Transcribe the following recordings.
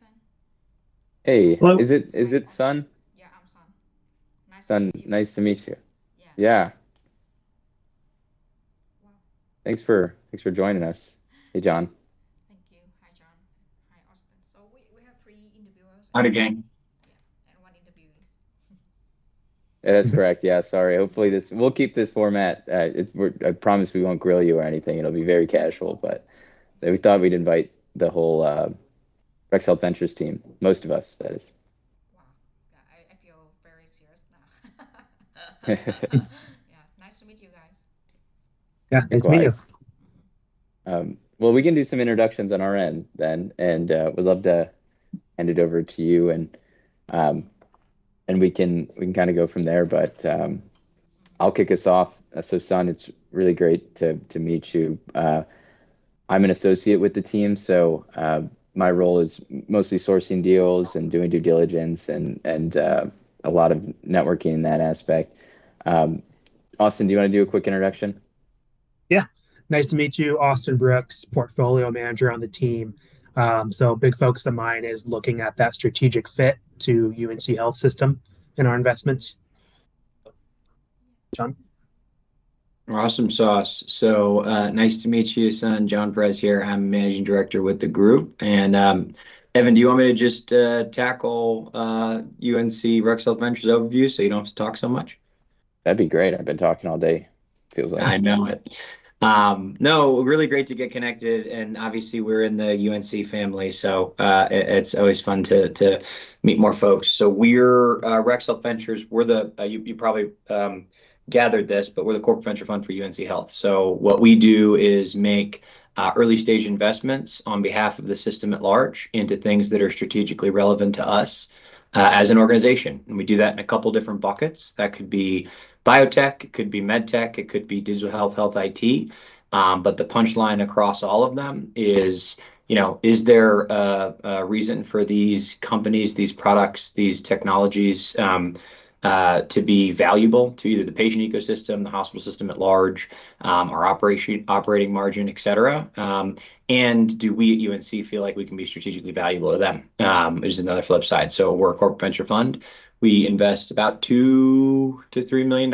Evan. Hey, Hello. is Hi, it Austin. Sun? Yeah, I'm Sun. Nice to Sun, meet you nice to guys. meet you. Yeah. Yeah, Wow. thanks for joining us. Hey, John. Thank you. Hi, John. Hi, Austin. So we have three interviewers Howdy, and gang. yeah, and one interviewee. Yeah, that's correct. Yeah, sorry. Hopefully we'll keep this format. I promise we won't grill you or anything. It'll be very casual, but we thought we'd invite the whole Rexel Ventures team. Most of us, that is. Wow. Yeah, I feel very serious now. Yeah. Nice to meet you guys. Yeah, nice to meet you. Likewise. Well, we can do some introductions on our end then, and we'd love to hand it over to you, um, and we can kind of go from there. But I'll kick us off. So, Son, it's really great to meet you. I'm an associate with the team, so my role is mostly sourcing deals and doing due diligence and a lot of networking in that aspect. Um, Austin, do you want to do a quick introduction? Yeah, nice to meet you, Austin Brooks, portfolio manager on the team. So, a big focus of mine is looking at that strategic fit to UNC Health System in our investments. John? Awesome sauce. So nice to meet you, son. John Perez here. I'm managing director with the group. And Evan, do you want me to just tackle UNC Rexel Ventures overview so you don't have to talk so much? That'd be great. I've been talking all day, feels I like. know it. No, really great to get connected, and obviously we're in the UNC family, so it's always fun to meet more folks. So we're Rexel Ventures. We're the you probably gathered this, but we're the corporate venture fund for UNC Health. So what we do is make early stage investments on behalf of the system at large into things that are strategically relevant to us as an organization, and we do that in a couple different buckets. That could be biotech, it could be med tech, it could be digital health, health IT. But the punchline across all of them is, is there a reason for these companies, these products, these technologies to be valuable to either the patient ecosystem, the hospital system at large, our operating margin, et cetera? And do we at UNC feel like we can be strategically valuable to them? Is another flip side. So we're a corporate venture fund. We invest about $2 to $3 million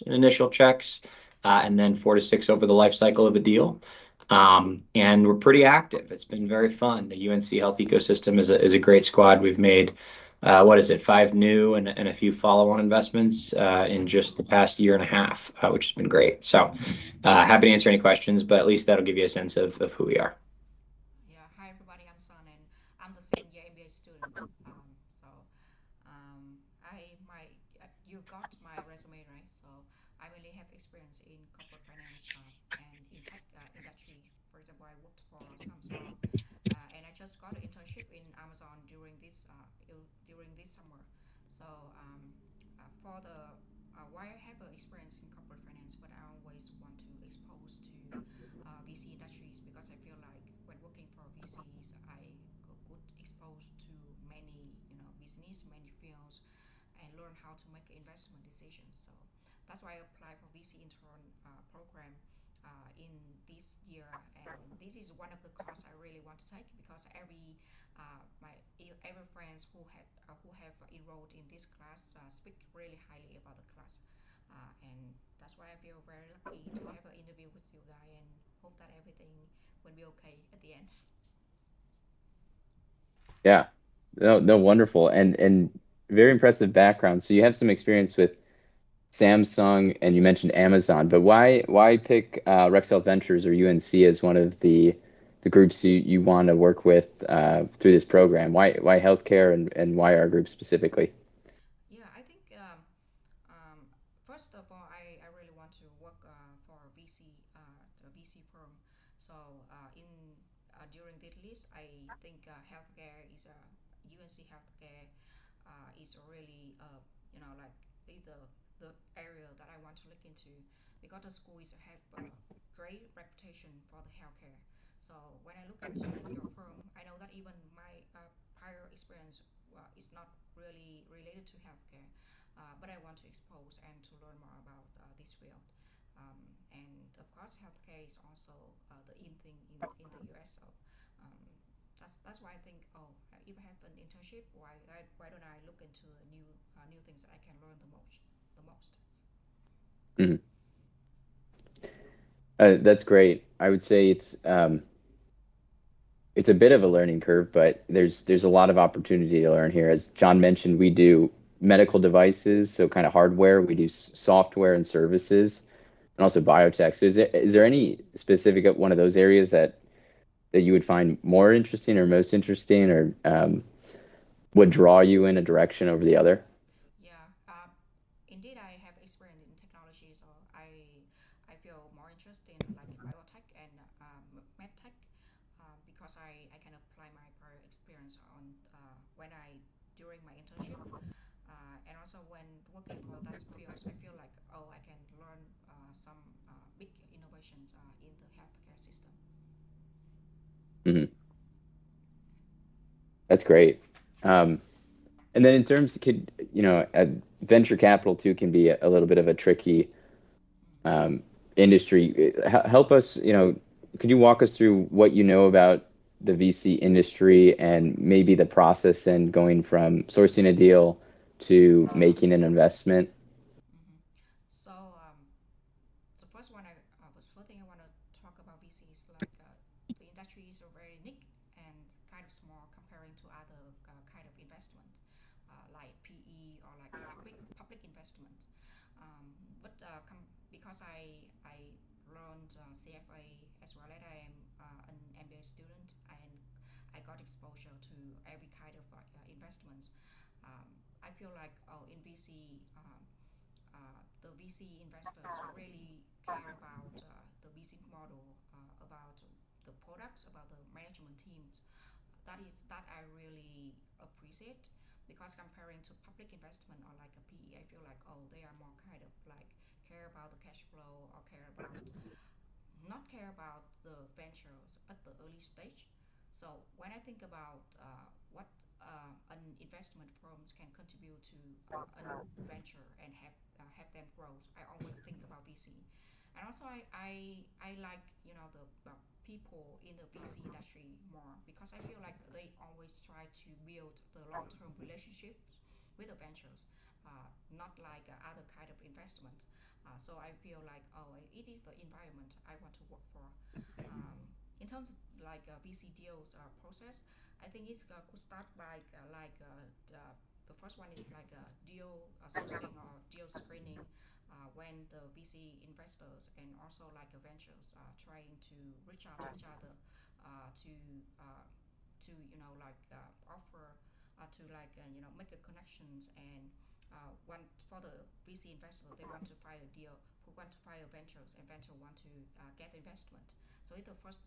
in initial checks, and then 4 to 6 over the life cycle of a deal. And we're pretty active. It's been very fun. The UNC Health ecosystem is a great squad. We've made, what is it, 5 new and a few follow-on investments in just the past year and a half, which has been great. So happy to answer any questions, but at least that'll give you a sense of who we are. Yeah. Hi, everybody. I'm Sun, and I'm the second year MBA student. You got my resume, right? So I really have experience in corporate finance and in tech industry. For example, I worked for Samsung, and I just got an internship in Amazon during this summer. So for the why I have experience in corporate finance, but I always want to expose to VC industries because I feel like when working for VCs, I got exposed to many business, many fields, and learn how to make investment decisions. So that's why I applied for VC intern program in this year, and this is one of the courses I really want to take because every friends who have enrolled in this class speak really highly about the class, and that's why I feel very lucky to have an interview with you guys and hope that everything will be okay at the end. Yeah. No, no, wonderful. And very impressive background. So you have some experience with Samsung and you mentioned Amazon, but why pick Rexel Ventures or UNC as one of the groups you want to work with through this program? Why healthcare and why our group specifically? Yeah, I think um, first of all, I really want to work for a VC firm. So during this list, I think healthcare is a UNC healthcare is really like either the area that I want to look into because the school is have a great reputation for the healthcare. So when I look into your firm, I know that even my prior experience is not really related to healthcare, but I want to expose and to learn more about this field. And of course, healthcare is also the in thing in the US. So um, that's why I think if I have an internship, why don't I look into new things that I can learn the most. Mhm. That's great. I would say it's a bit of a learning curve, but there's a lot of opportunity to learn here. As John mentioned, we do medical devices, so kind of hardware. We do software and services, and also biotech. So is there any specific one of those areas that you would find more interesting or most interesting, or would draw you in a direction over the other? Yeah, indeed, I have experience in technology, so I feel more interested in like biotech and medtech because I can apply my prior experience on when I during my internship and also when working for that fields. I feel like I can learn some big innovations in the healthcare system. Hmm. That's great. Um, and then in terms, venture capital too can be a little bit of a tricky um, industry. Help us, could you walk us through what you know about the VC industry and maybe the process and going from sourcing a deal to making an investment? Mm-hmm. So the first one the first thing I want to talk about VC is like the industry is very unique and kind of small comparing to other kind of investment like PE or like a public investment. But because I learned CFA as well as I am an MBA student and I got exposure to every kind of investments. I feel like in VC the VC investors really care about the VC model, about the products, about the management teams. That I really appreciate because comparing to public investment or like a PE, I feel like they are more kind of like care about the cash flow or care about not care about the ventures at the early stage. So when I think about what an investment firms can contribute to a venture and have them grow, I always think about VC. And also I like the people in the VC industry more because I feel like they always try to build the long-term relationships with the ventures, not like other kind of investment. So I feel like it is the environment I want to work for. In terms of like VC deals process, I think it could start by the first one is like a deal sourcing or deal screening when the VC investors and also like ventures are trying to reach out to each other to like offer to like make a connections and one for the VC investor they want to find a deal who want to find a ventures and venture want to get investment. So it's the first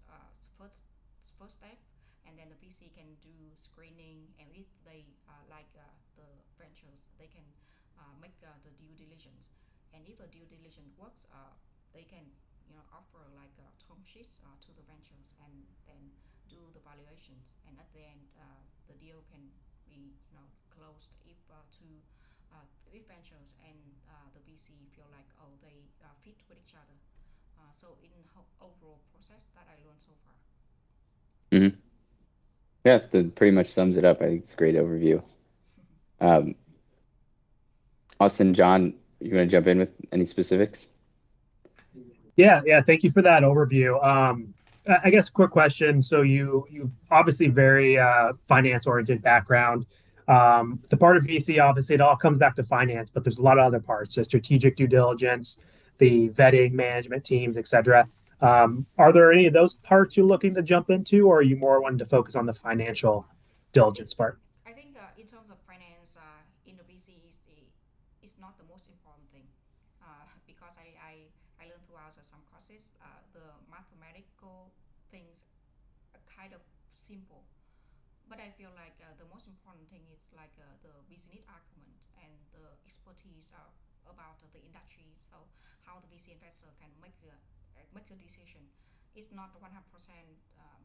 step, and then the VC can do screening, and if they like the ventures, they can make the due diligence, and if the due diligence works, they can offer like term sheets to the ventures, and then do the valuations, and at the end, the deal can be closed if ventures and the VC feel like they fit with each other. So in overall process that I learned so far. Hmm. Yeah, that pretty much sums it up. I think it's a great overview. Um, Austin, John, you want to jump in with any specifics? Yeah. Thank you for that overview. I guess quick question. So you obviously very finance oriented background. The part of VC, obviously, it all comes back to finance, but there's a lot of other parts, so strategic due diligence, the vetting, management teams, etc. Are there any of those parts you're looking to jump into, or are you more wanting to focus on the financial diligence part? I think in terms of finance in the VC is not the most important thing because I learned throughout some courses the mathematical things are kind of simple. But I feel like the most important thing is like the business argument and the expertise about the industry. So how the VC investor can make the decision. It's not 100%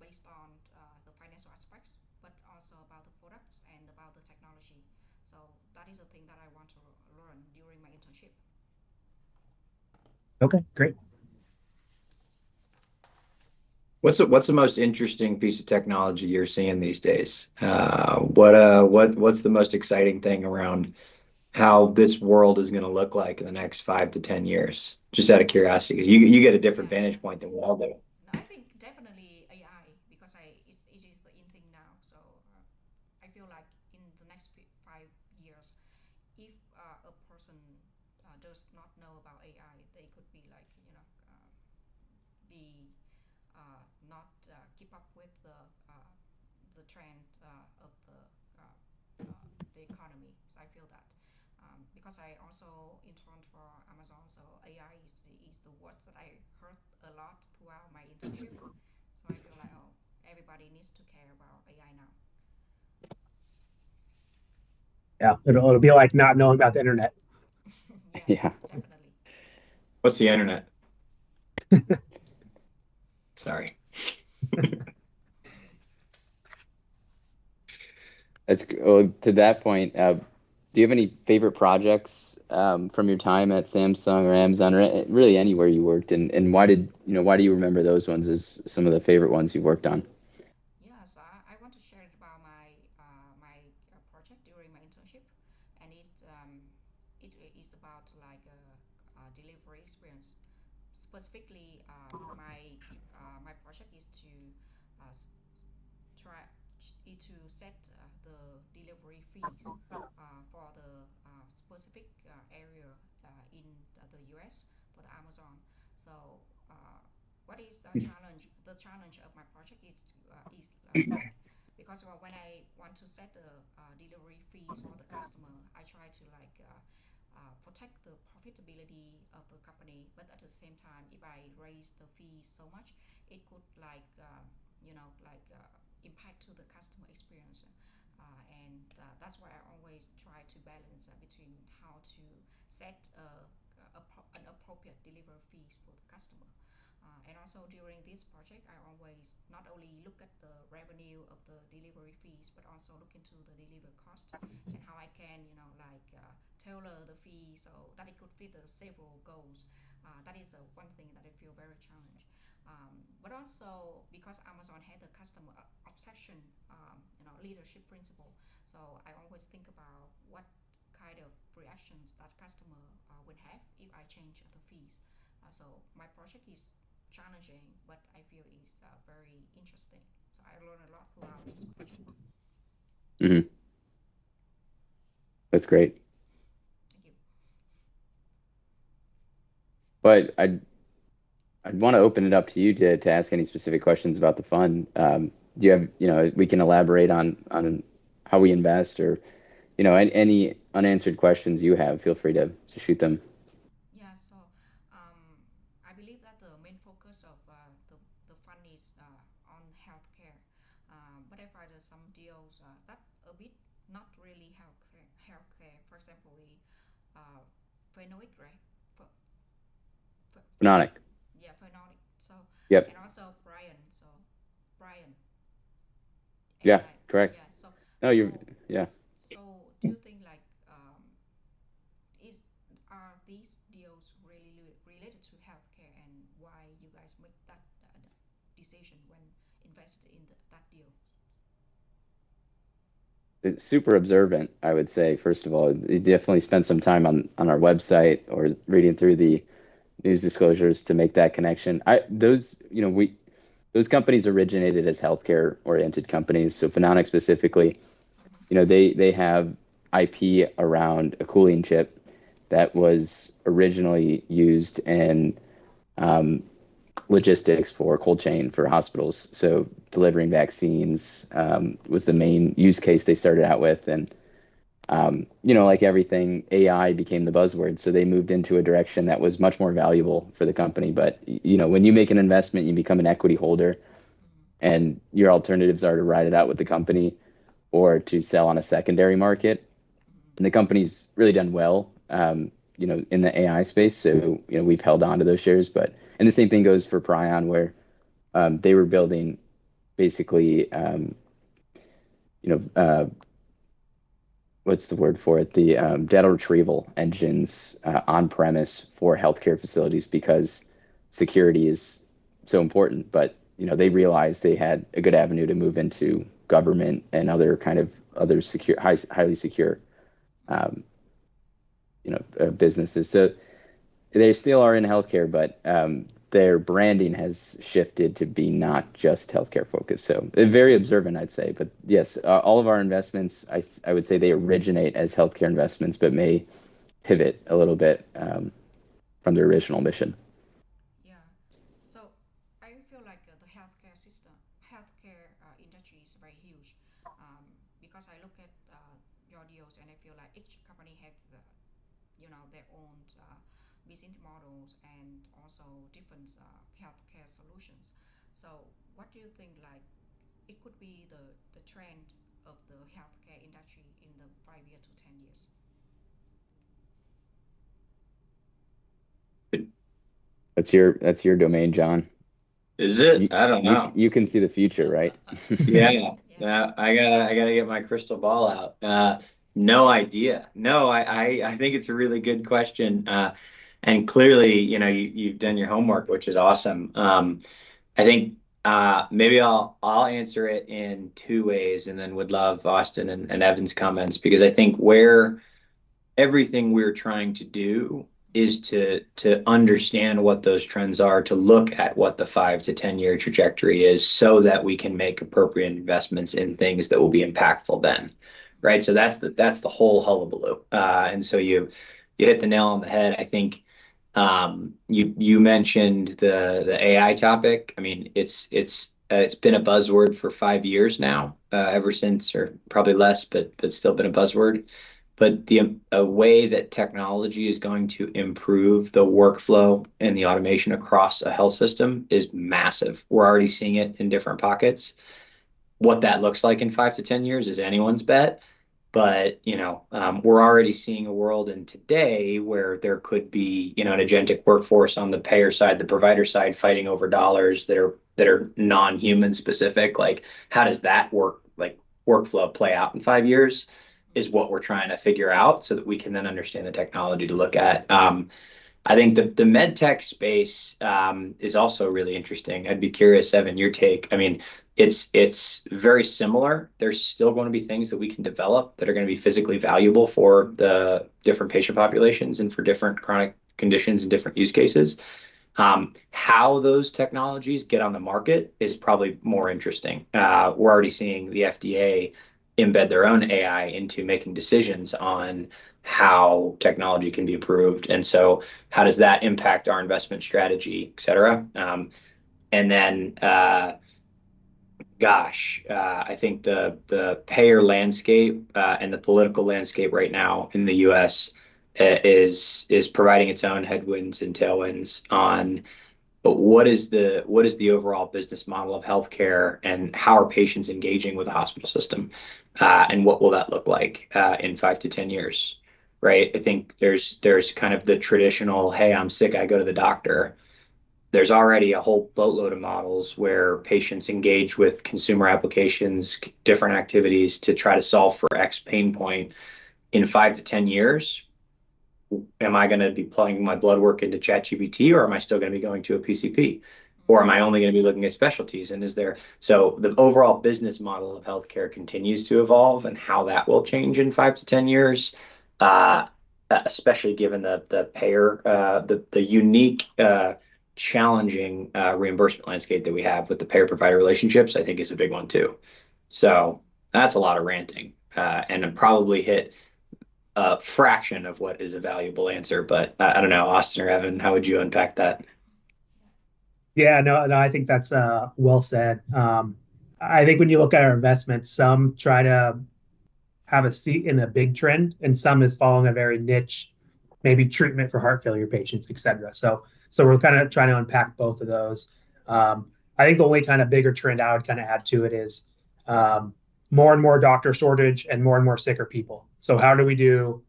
based on the financial aspects, but also about the products and about the technology. So that is the thing that I want to learn during my internship. Okay, great. What's the most interesting piece of technology you're seeing these days? What's the most exciting thing around how this world is going to look like in the next 5 to 10 years? Just out of curiosity, because you get a different Yeah, yeah. vantage point than we all do. No, I think definitely AI because it is the in thing now. So I feel like in the next 5 years, if a person does not know about AI, they could be like be not keep up with the trend of the economy. So I feel that because I also interned for Amazon, so AI is the word that I heard a lot throughout my internship. So I feel like everybody needs to care about AI now. Yeah, it'll be like not knowing about the internet. Yeah, yeah, Yeah, definitely. What's the internet? Sorry. well, to that point. Do you have any favorite projects from your time at Samsung or Amazon or really anywhere you worked? And why do you remember those ones as some of the favorite ones you've worked on? Yes, I want to share about my project during my internship, and it is about like a delivery experience. Specifically, my project is to try to set the delivery fees for the specific area in the US for the Amazon. So, what is the challenge? The challenge of my project is like because when I want to set the delivery fees for the customer, I try to like protect the profitability of the company, but at the same time, if I raise the fee so much, it could like impact to the customer experience. And that's why I always try to balance between how to set an appropriate delivery fees for the customer. And also during this project, I always not only look at the revenue of the delivery fees, but also look into the delivery cost and how I can, tailor the fee so that it could fit the several goals. That is one thing that I feel very challenged. But also because Amazon had the customer obsession, leadership principle. So I always think about what kind of reactions that customer would have if I change the fees. So my project is challenging, but I feel is very interesting. So I learned a lot throughout this project. Hmm. That's great. Thank you. But I'd want to open it up to you to ask any specific questions about the fund. Do you have, we can elaborate on how we invest or, any unanswered questions you have, feel free to shoot them. Yeah, so I believe that the main focus of the fund is on healthcare. But I find some deals that a bit not really healthcare. Healthcare, for example, uh, Phenolic, right? For, Phenolic. Panonic. Yeah, Phenolic. So Yep. and also Brian. So Brian Yeah, AI. correct. Yeah. So No, you're, yeah. so do you think like is are these deals really related to healthcare and why you guys make that decision when invested in that deal? It's super observant, I would say. First of all, you definitely spend some time on our website or reading through the news disclosures to make that connection. We those companies originated as healthcare oriented companies. So Phenonic specifically, they have IP around a cooling chip that was originally used in um, logistics for cold chain for hospitals. So delivering vaccines was the main use case they started out with, and like everything, AI became the buzzword. So they moved into a direction that was much more valuable for the company. But when you make an investment, you become an equity holder, Mm-hmm. and your alternatives are to ride it out with the company or to sell on a secondary market. And the Mm-hmm. company's really done well, in the AI space. So we've held on to those shares. But and the same thing goes for Prion, where they were building basically, you know, uh, what's the word for it? The data retrieval engines on premise for healthcare facilities because security is so important. But they realized they had a good avenue to move into government and other kind of other highly secure um, businesses. So they still are in healthcare, but their branding has shifted to be not just healthcare focused. So very observant, I'd say. But yes, all of our investments, I would say they originate as healthcare investments, but may pivot a little bit from their original mission. Yeah. So I feel like the healthcare industry is very huge. Because I look at your deals and I feel like each company have their own business models and also different healthcare solutions. So what do you think like it could be the trend of the healthcare industry in the 5 years to 10 years? That's your domain, John. Is it? You I don't you know. you can see the future, right? Yeah, Yeah. yeah. I gotta get my crystal ball out. No idea. No, I think it's a really good question. And clearly, you've done your homework, which is awesome. I think maybe I'll answer it in two ways, and then would love Austin and Evan's comments because I think where everything we're trying to do is to understand what those trends are, to look at what the 5 to 10 year trajectory is, so that we can make appropriate investments in things that will be impactful then, right? So that's the whole hullabaloo. And so you hit the nail on the head. I think you mentioned the AI topic. I mean, it's been a buzzword for 5 years now, ever since, or probably less, but still been a buzzword. But the a way that technology is going to improve the workflow and the automation across a health system is massive. We're already seeing it in different pockets. What that looks like in 5 to 10 years is anyone's bet. But we're already seeing a world in today where there could be an agentic workforce on the payer side, the provider side, fighting over dollars that are non-human specific. Like, how does that workflow play out in 5 years? Is what we're trying to figure out so that we can then understand the technology to look at. I think the med tech space is also really interesting. I'd be curious, Evan, your take. I mean, it's very similar. There's still going to be things that we can develop that are going to be physically valuable for the different patient populations and for different chronic conditions and different use cases. How those technologies get on the market is probably more interesting. We're already seeing the FDA embed their own AI into making decisions on how technology can be approved. And so how does that impact our investment strategy, et cetera? And then, I think the payer landscape and the political landscape right now in the U.S. Is providing its own headwinds and tailwinds on. But what is the overall business model of healthcare, and how are patients engaging with the hospital system, and what will that look like in 5 to 10 years, right? I think there's kind of the traditional, hey, I'm sick, I go to the doctor. There's already a whole boatload of models where patients engage with consumer applications, different activities to try to solve for X pain point. In 5 to 10 years, am I going to be plugging my blood work into ChatGPT, or am I still going to be going to a PCP? Or am I only going to be looking at specialties? And so the overall business model of healthcare continues to evolve, and how that will change in 5 to 10 years, especially given the payer, the unique, challenging reimbursement landscape that we have with the payer provider relationships, I think is a big one too. So that's a lot of ranting, and probably hit a fraction of what is a valuable answer. But I don't know, Austin or Evan, how would you unpack that? Yeah, no, I think that's well said. I think when you look at our investments, some try to have a seat in a big trend, and some is following a very niche, maybe treatment for heart failure patients, et cetera. So we're kind of trying to unpack both of those. I think the only kind of bigger trend I would kind of add to it is more and more doctor shortage and more sicker people. So how do we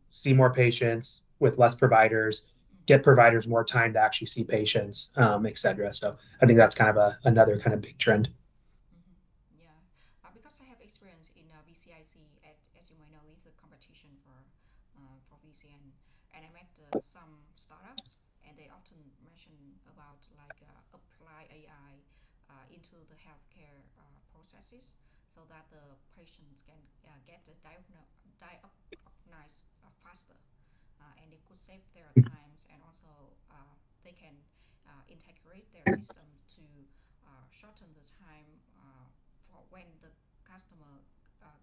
see more patients with less providers, get providers more time to actually see patients, et cetera. So I think that's kind of another kind of big trend. Yeah, because I have experience in VCIC, as you might know, it's a competition for VCN, and I met some startups, and they often mention about like apply AI into the healthcare processes so that the patients can get the diagnosed faster, and it could save their times, and also they can integrate their system to shorten the time for when the customer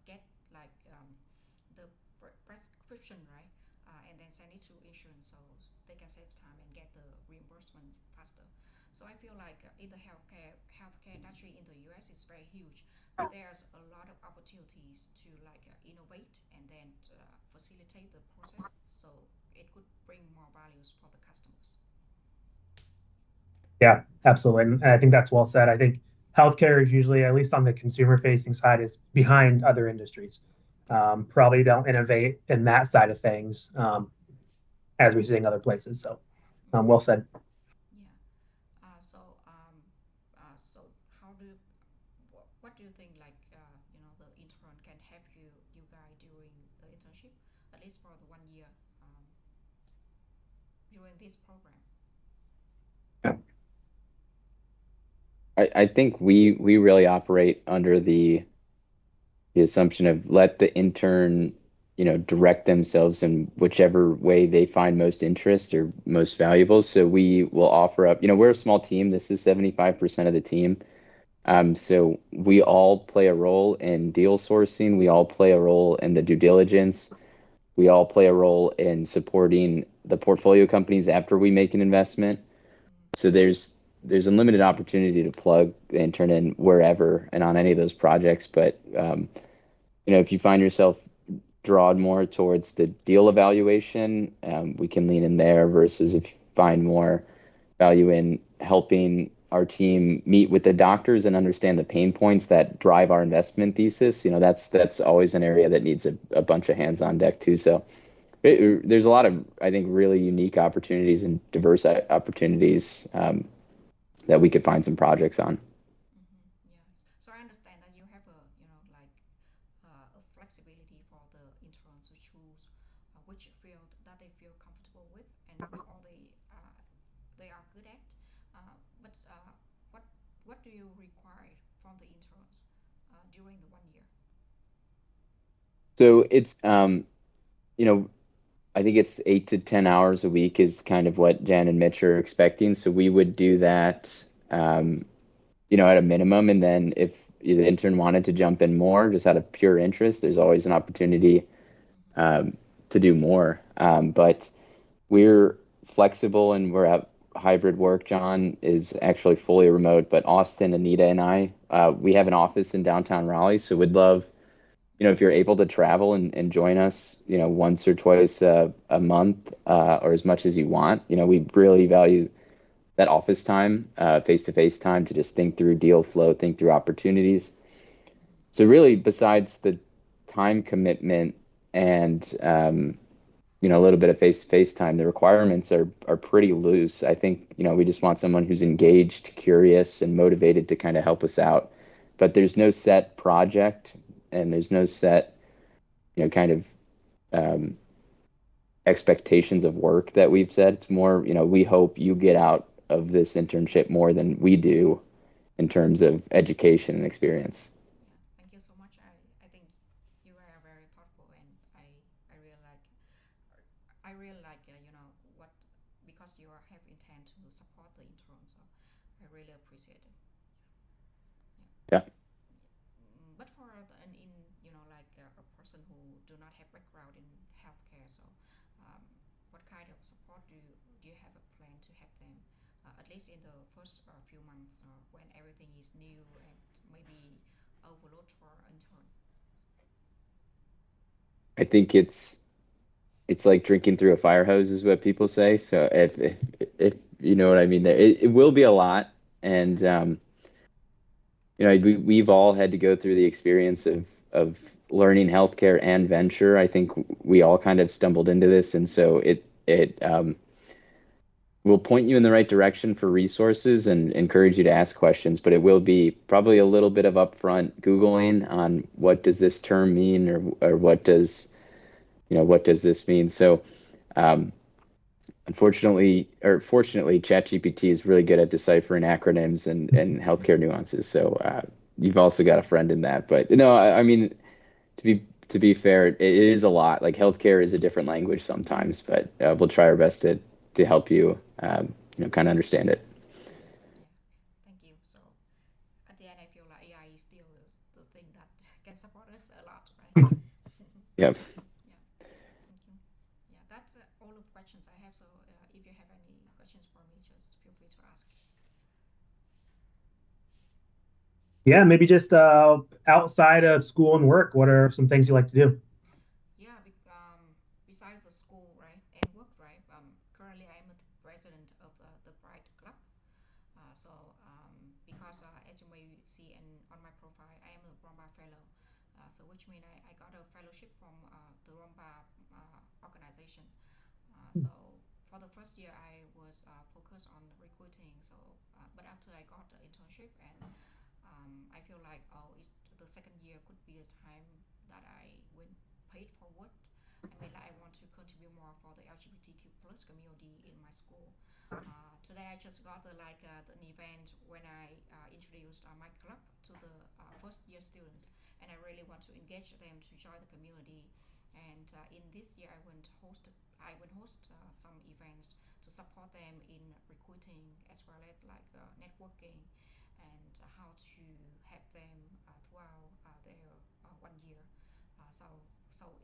get like the prescription, right? And then send it to insurance so they can save time and get the reimbursement faster. So I feel like in the healthcare industry in the US is very huge, but there's a lot of opportunities to like innovate and then facilitate the process so it could bring more values for the customers. Yeah, absolutely. And I think that's well said. I think healthcare is usually, at least on the consumer facing side, is behind other industries. Probably don't innovate in that side of things as we see in other places. So, well said. Yeah. So how do you, what do you think like the intern can help you guys during the internship, at least for the 1 year during this program? I think we really operate under the assumption of let the intern, direct themselves in whichever way they find most interest or most valuable. So we will offer up, we're a small team. This is 75% of the team. So we all play a role in deal sourcing. We all play a role in the due diligence. We all play a role in supporting the portfolio companies after we make an investment. So there's unlimited opportunity to plug the intern in wherever and on any of those projects. But if you find yourself drawn more towards the deal evaluation, we can lean in there versus if you find more value in helping our team meet with the doctors and understand the pain points that drive our investment thesis. That's always an area that needs a bunch of hands on deck too. So there's a lot of, I think, really unique opportunities and diverse opportunities that we could find some projects on. Yes. So I understand that you have a like a flexibility for the interns to choose which field that they feel comfortable with and or they are good at. But what do you require from the interns during the 1 year? So it's you know, I think it's 8 to 10 hours a week is kind of what Jan and Mitch are expecting. So we would do that, um, at a minimum. And then if the intern wanted to jump in more, just out of pure interest, there's always an opportunity to do more. But we're flexible and we're at hybrid work. John is actually fully remote, but Austin, Anita, and I, we have an office in downtown Raleigh. So we'd love, if you're able to travel and join us, once or twice a month or as much as you want. We really value that office time, face-to-face time to just think through deal flow, think through opportunities. So really, besides the time commitment and a little bit of face-to-face time, the requirements are pretty loose. I think we just want someone who's engaged, curious, and motivated to kind of help us out. But there's no set project, and there's no set kind of um, expectations of work that we've said. It's more, we hope you get out of this internship more than we do in terms of education and experience. Yeah, thank you so much. I think you are very thoughtful, and I really like what because you are have intent to support the intern, so I really appreciate it. Yeah. But for in like a person who do not have background in healthcare, so what kind of support do you have a plan to help them at least in the first few months when everything is new and maybe overload for intern? I think it's like drinking through a fire hose is what people say. So if you know what I mean, there it will be a lot, and we've all had to go through the experience of learning healthcare and venture. I think we all kind of stumbled into this, and so it will point you in the right direction for resources and encourage you to ask questions. But it will be probably a little bit of upfront Googling on what does this term mean, or what does this mean. So um, unfortunately or fortunately, ChatGPT is really good at deciphering acronyms and healthcare nuances. So you've also got a friend in that. But no, I mean to be fair, it is a lot. Like healthcare is a different language sometimes, but we'll try our best to help you, kind of understand it. Yeah, thank you. So at the end, I feel like AI is still the thing that can support us a lot, right? Yep. Yeah, thank you. Yeah, that's all of the questions I have. So if you have any questions for me, just feel free to ask. Yeah, maybe just outside of school and work, what are some things you like to do? Yeah, besides the school, right, and work, right. Currently, I am the president of the Pride Club. Because as you may see on my profile, I am a Romba Fellow. So which means I got a fellowship from the Romba organization. So for the first year, I was focused on recruiting. So, but after I got the internship, and I feel like the second year could be a time that I went paid forward. I mean, like, I want to contribute more for the LGBTQ plus community in my school. Today I just got an event when I introduced my club to the first year students, and I really want to engage them to join the community. And in this year, I will host some events to support them in recruiting as well as networking and how to help them throughout their 1 year. So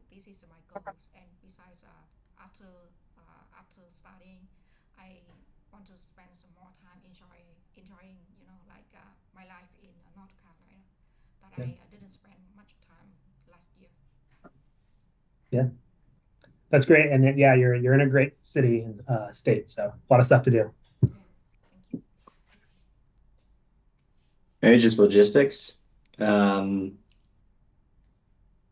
this is my goals. And besides, after studying, I want to spend some more time enjoying my life in North Carolina that Yeah. I didn't spend much time last year. Yeah, that's great. And yeah, you're in a great city and state, so a lot of stuff to do. Yeah, thank you. Maybe just logistics. Um,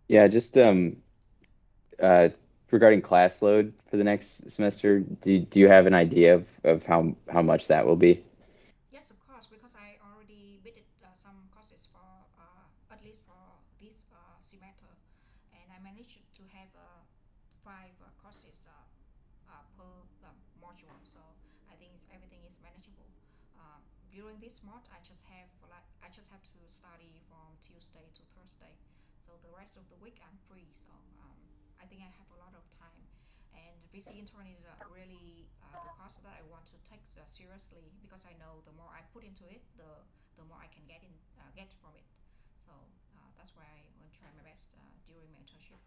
Yeah, just uh, regarding class load for the next semester, do you have an idea of how much that will be? Yes, of course, because I already bid some courses for at least for this semester, and I managed to have five courses per module. So I think everything is manageable. During this month, I just have to study from Tuesday to Thursday. So the rest of the week I'm free. So I think I have a lot of time. And VC intern is really the course that I want to take seriously because I know the more I put into it, the more I can get from it. So that's why I will try my best during my internship.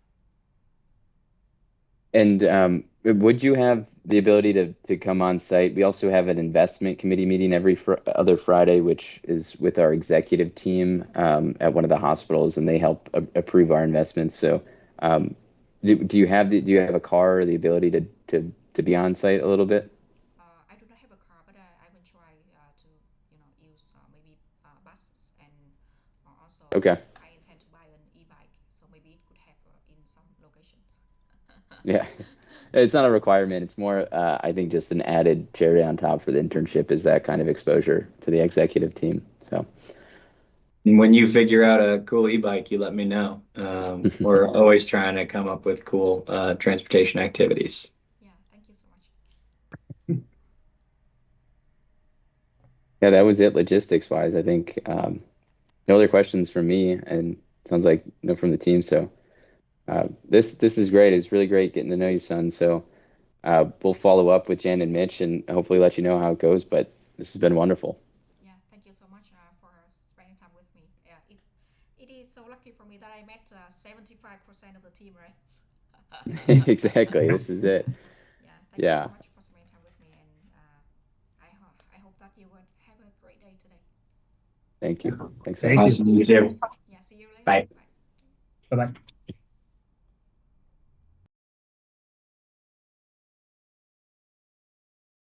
And would you have the ability to come on site? We also have an investment committee meeting every other Friday, which is with our executive team at one of the hospitals, and they help approve our investments. So, um, do you have a car or the ability to be on site a little bit? I do not have a car, but I will try to use maybe buses, and also Okay. I intend to buy an e-bike, so maybe it could help in some location. Yeah. It's not a requirement. It's more, I think, just an added cherry on top for the internship is that kind of exposure to the executive team. So, when you figure out a cool e-bike, you let me know. We're always trying to come up with cool transportation activities. Yeah, thank you so much. yeah, that was it logistics wise. I think no other questions from me, and sounds like no from the team. So, this is great. It's really great getting to know you, son. So, we'll follow up with Jen and Mitch, and hopefully let you know how it goes. But this has been wonderful. Yeah, thank you so much for spending time with me. Yeah, it is so lucky for me that I met 75% of the team, right? Exactly. This is Yeah, it. yeah. Thank you so Yeah. much for spending time with me, and I hope that you would have a great day today. Thank you. Thanks so Thank much. you. Awesome. You too. Yeah, see you later. Bye. Bye. Bye bye.